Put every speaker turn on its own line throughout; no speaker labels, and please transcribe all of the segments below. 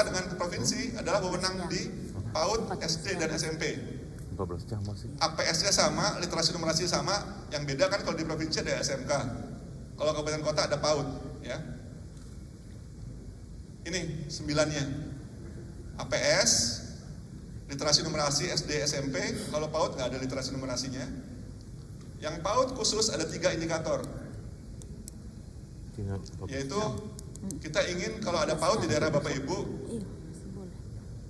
dengan provinsi adalah wewenang di PAUD, SD, dan SMP.
14 jam masih.
APS-nya sama, literasi numerasi sama, yang beda kan kalau di provinsi ada SMK. Kalau kabupaten kota ada PAUD, ya. Ini 9-nya. APS, literasi numerasi SD, SMP, kalau PAUD nggak ada literasi numerasinya. Yang PAUD khusus ada 3 indikator. Yaitu kita ingin kalau ada PAUD di daerah Bapak Ibu,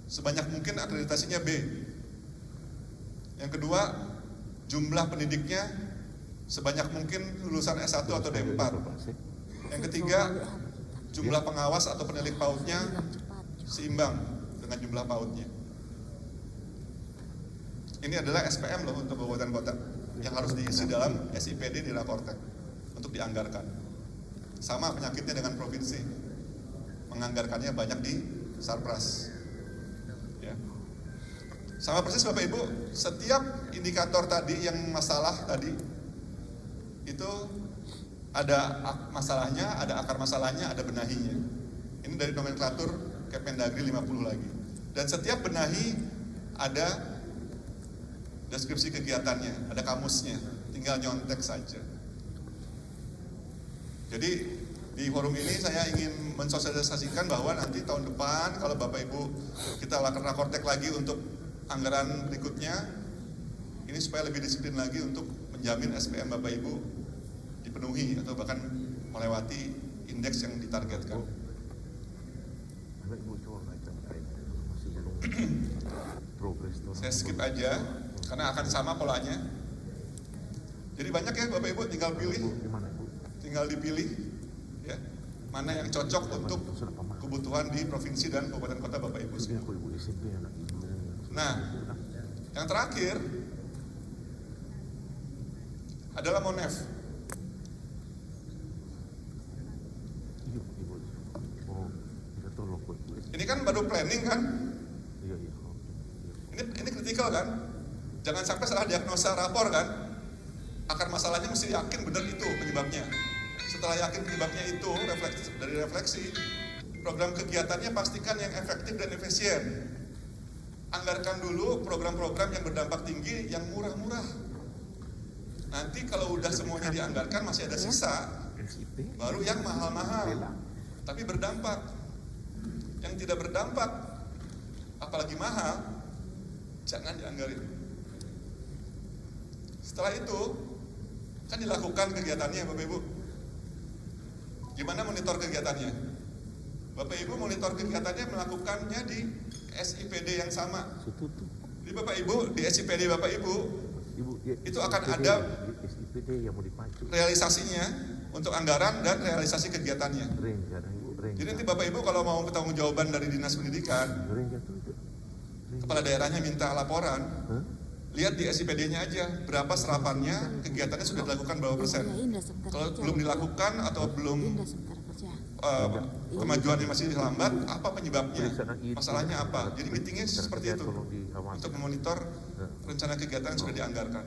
sebanyak mungkin akreditasinya B. Yang kedua, jumlah pendidiknya sebanyak mungkin lulusan S1 atau D4. Yang ketiga, jumlah pengawas atau penilik PAUD-nya seimbang dengan jumlah PAUD-nya. Ini adalah SPM loh untuk kabupaten kota yang harus diisi dalam SIPD di Rakortek untuk dianggarkan. Sama penyakitnya dengan provinsi, menganggarkannya banyak di Sarpras. Ya. Sama persis Bapak Ibu, setiap indikator tadi yang masalah tadi itu ada masalahnya, ada akar masalahnya, ada benahinya. Ini dari nomenklatur Kemendagri 50 lagi. Dan setiap benahi ada deskripsi kegiatannya, ada kamusnya, tinggal nyontek saja. Jadi di forum ini saya ingin mensosialisasikan bahwa nanti tahun depan kalau Bapak Ibu kita lakukan rakortek lagi untuk anggaran berikutnya, ini supaya lebih disiplin lagi untuk menjamin SPM Bapak Ibu dipenuhi atau bahkan melewati indeks yang ditargetkan. Saya skip aja karena akan sama polanya. Jadi banyak ya Bapak Ibu, tinggal pilih, tinggal dipilih ya mana yang cocok untuk kebutuhan di provinsi dan kabupaten kota Bapak Ibu semua. Nah, yang terakhir adalah Monef. Ini kan baru planning kan? Ini kritikal kan? Jangan sampai salah diagnosa rapor kan? Akar masalahnya mesti yakin benar itu penyebabnya. Setelah yakin penyebabnya itu, dari refleksi, program kegiatannya pastikan yang efektif dan efisien. Anggarkan dulu program-program yang berdampak tinggi, yang murah-murah. Nanti kalau udah semuanya dianggarkan masih ada sisa, baru yang mahal-mahal, tapi berdampak. Yang tidak berdampak, apalagi mahal, jangan dianggarin. Setelah itu, kan dilakukan kegiatannya Bapak Ibu. Gimana monitor kegiatannya? Bapak Ibu monitor kegiatannya melakukannya di SIPD yang sama. Jadi Bapak Ibu, di SIPD Bapak Ibu, itu akan ada realisasinya untuk anggaran dan realisasi kegiatannya. Jadi nanti Bapak Ibu kalau mau pertanggungjawaban dari Dinas Pendidikan, kepala daerahnya minta laporan, lihat di SIPD-nya aja berapa serapannya, kegiatannya sudah dilakukan berapa persen. Kalau belum dilakukan atau belum kemajuannya masih lambat, apa penyebabnya, masalahnya apa. Jadi meetingnya seperti itu untuk memonitor rencana kegiatan yang sudah dianggarkan.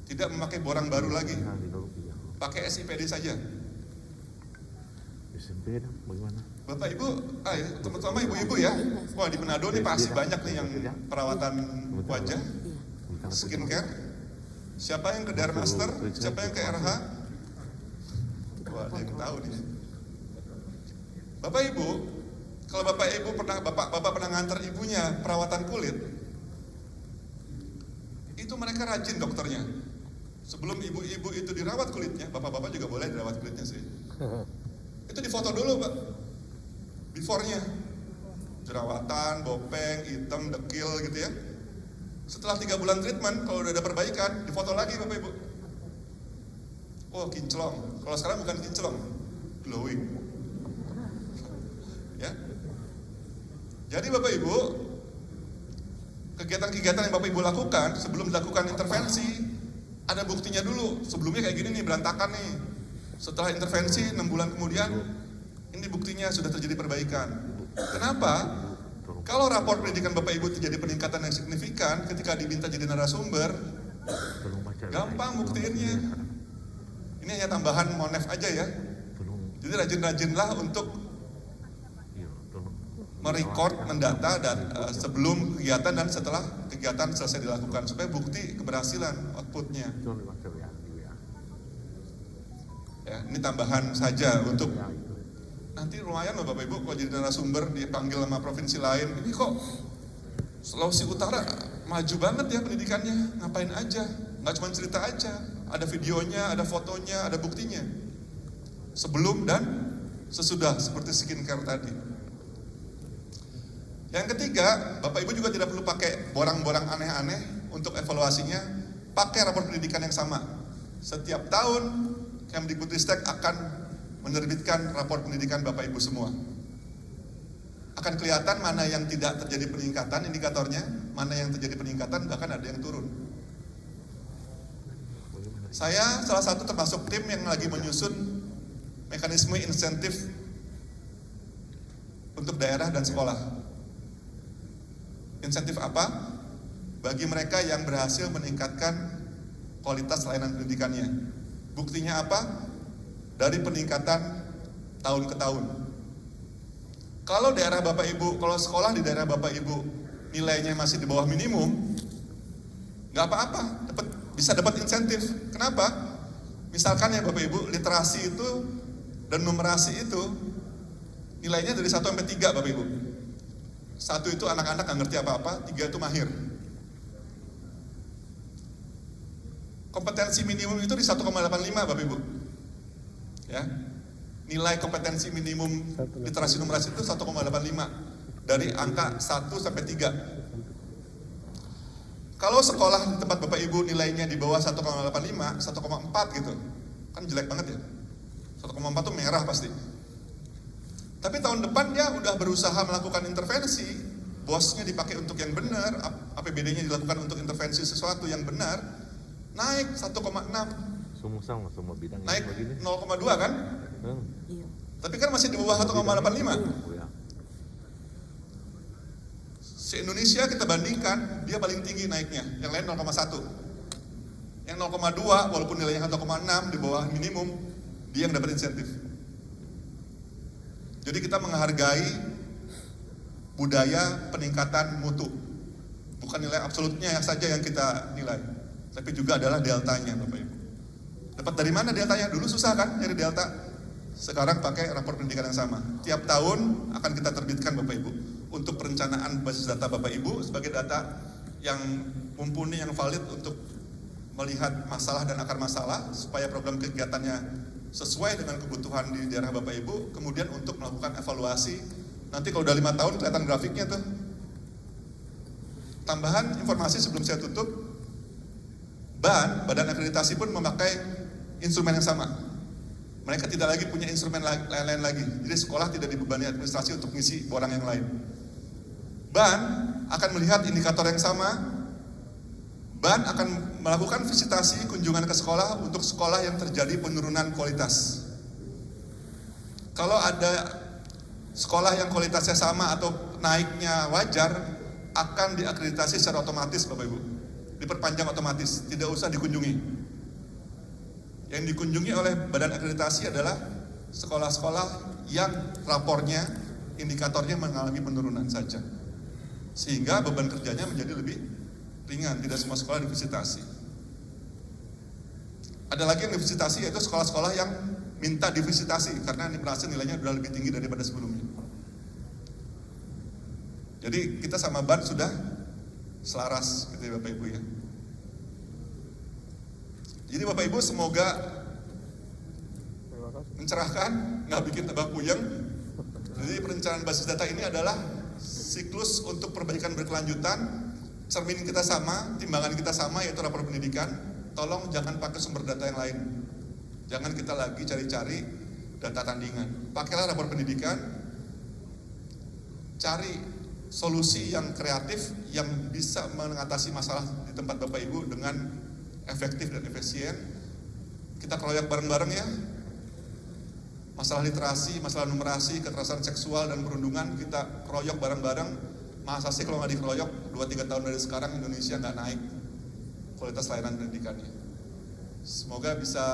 Tidak memakai borang baru lagi, pakai SIPD saja. Bapak Ibu, terutama ibu-ibu ya, wah di Manado nih pasti banyak nih yang perawatan wajah, skincare. Siapa yang ke Dermaster, siapa yang ke RH? Wah, ada yang tahu nih. Bapak Ibu, kalau Bapak Ibu Bapak pernah ngantar ibunya perawatan kulit, itu mereka rajin dokternya. Sebelum ibu-ibu itu dirawat kulitnya, bapak-bapak juga boleh dirawat kulitnya sih. Itu difoto dulu Pak, before-nya, jerawatan, bopeng, hitam, dekil gitu ya. Setelah 3 bulan treatment, kalau udah ada perbaikan, difoto lagi Bapak Ibu. Oh kinclong, kalau sekarang bukan kinclong, glowing. Ya. Jadi Bapak Ibu, kegiatan-kegiatan yang Bapak Ibu lakukan sebelum dilakukan intervensi, ada buktinya dulu. Sebelumnya kayak gini nih, berantakan nih. Setelah intervensi 6 bulan kemudian, ini buktinya sudah terjadi perbaikan. Kenapa? Kalau rapor pendidikan Bapak Ibu terjadi peningkatan yang signifikan ketika diminta jadi narasumber, gampang buktiinnya. Ini hanya tambahan Monef aja ya. Jadi rajin-rajinlah untuk merecord, mendata dan sebelum kegiatan dan setelah kegiatan selesai dilakukan supaya bukti keberhasilan outputnya. Ya, ini tambahan saja untuk nanti lumayan loh Bapak Ibu kalau jadi narasumber dipanggil sama provinsi lain. Ini kok Sulawesi Utara maju banget ya pendidikannya, ngapain aja? Nggak cuma cerita aja, ada videonya, ada fotonya, ada buktinya. Sebelum dan sesudah seperti skincare tadi. Yang ketiga, Bapak Ibu juga tidak perlu pakai borang-borang aneh-aneh untuk evaluasinya, pakai rapor pendidikan yang sama. Setiap tahun Kemdikbudristek akan menerbitkan rapor pendidikan Bapak Ibu semua. Akan kelihatan mana yang tidak terjadi peningkatan indikatornya, mana yang terjadi peningkatan, bahkan ada yang turun. Saya salah satu termasuk tim yang lagi menyusun mekanisme insentif untuk daerah dan sekolah. Insentif apa? Bagi mereka yang berhasil meningkatkan kualitas layanan pendidikannya. Buktinya apa? Dari peningkatan tahun ke tahun. Kalau daerah Bapak Ibu, kalau sekolah di daerah Bapak Ibu nilainya masih di bawah minimum, nggak apa-apa, bisa dapat insentif. Kenapa? Misalkan ya Bapak Ibu, literasi itu dan numerasi itu nilainya dari 1 sampai 3 Bapak Ibu. 1 itu anak-anak nggak ngerti apa-apa, 3 itu mahir. Kompetensi minimum itu di 1,85 Bapak Ibu. Ya. Nilai kompetensi minimum literasi numerasi itu 1,85 dari angka 1 sampai 3. Kalau sekolah di tempat Bapak Ibu nilainya di bawah 1,85, 1,4 gitu. Kan jelek banget ya. 1,4 itu merah pasti. Tapi tahun depan dia udah berusaha melakukan intervensi, bosnya dipakai untuk yang benar, APBD-nya dilakukan untuk intervensi sesuatu yang benar, naik 1,6.
Semua bidang
naik 0,2 kan?
Iya.
Tapi kan masih di bawah 1,85. Se-Indonesia kita bandingkan, dia paling tinggi naiknya, yang lain 0,1. Yang 0,2 walaupun nilainya 1,6 di bawah minimum, dia yang dapat insentif. Jadi kita menghargai budaya peningkatan mutu. Bukan nilai absolutnya saja yang kita nilai, tapi juga adalah deltanya Bapak Ibu. Dapat dari mana deltanya? Dulu susah kan nyari delta. Sekarang pakai rapor pendidikan yang sama. Tiap tahun akan kita terbitkan Bapak Ibu untuk perencanaan basis data Bapak Ibu sebagai data yang mumpuni, yang valid untuk melihat masalah dan akar masalah supaya program kegiatannya sesuai dengan kebutuhan di daerah Bapak Ibu, kemudian untuk melakukan evaluasi. Nanti kalau udah 5 tahun kelihatan grafiknya tuh. Tambahan informasi sebelum saya tutup, Badan Akreditasi pun memakai instrumen yang sama. Mereka tidak lagi punya instrumen lain-lain lagi. Jadi sekolah tidak dibebani administrasi untuk mengisi borang yang lain. BAN akan melihat indikator yang sama. BAN akan melakukan visitasi kunjungan ke sekolah untuk sekolah yang terjadi penurunan kualitas. Kalau ada sekolah yang kualitasnya sama atau naiknya wajar, akan diakreditasi secara otomatis Bapak Ibu. Diperpanjang otomatis, tidak usah dikunjungi. Yang dikunjungi oleh Badan Akreditasi adalah sekolah-sekolah yang rapornya, indikatornya mengalami penurunan saja. Sehingga beban kerjanya menjadi lebih ringan, tidak semua sekolah divisitasi. Ada lagi yang divisitasi, yaitu sekolah-sekolah yang minta divisitasi karena merasa nilainya sudah lebih tinggi daripada sebelumnya. Jadi kita sama BAN sudah selaras gitu ya Bapak Ibu ya. Jadi Bapak Ibu semoga mencerahkan, nggak bikin tebak puyeng. Jadi perencanaan basis data ini adalah siklus untuk perbaikan berkelanjutan. Cermin kita sama, timbangan kita sama, yaitu rapor pendidikan. Tolong jangan pakai sumber data yang lain. Jangan kita lagi cari-cari data tandingan. Pakailah rapor pendidikan, cari solusi yang kreatif yang bisa mengatasi masalah di tempat Bapak Ibu dengan efektif dan efisien. Kita keroyok bareng-bareng ya. Masalah literasi, masalah numerasi, kekerasan seksual dan perundungan kita keroyok bareng-bareng. Masa sih kalau nggak dikeroyok 2-3 tahun dari sekarang Indonesia nggak naik kualitas layanan pendidikannya. Semoga bisa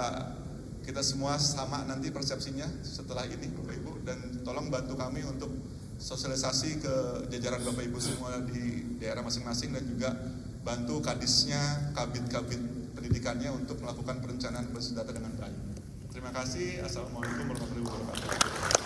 kita semua sama nanti persepsinya setelah ini Bapak Ibu, dan tolong bantu kami untuk sosialisasi ke jajaran Bapak Ibu semua di daerah masing-masing dan juga bantu kadisnya, kabit-kabit pendidikannya untuk melakukan perencanaan berbasis data dengan baik. Terima kasih. Assalamualaikum warahmatullahi wabarakatuh.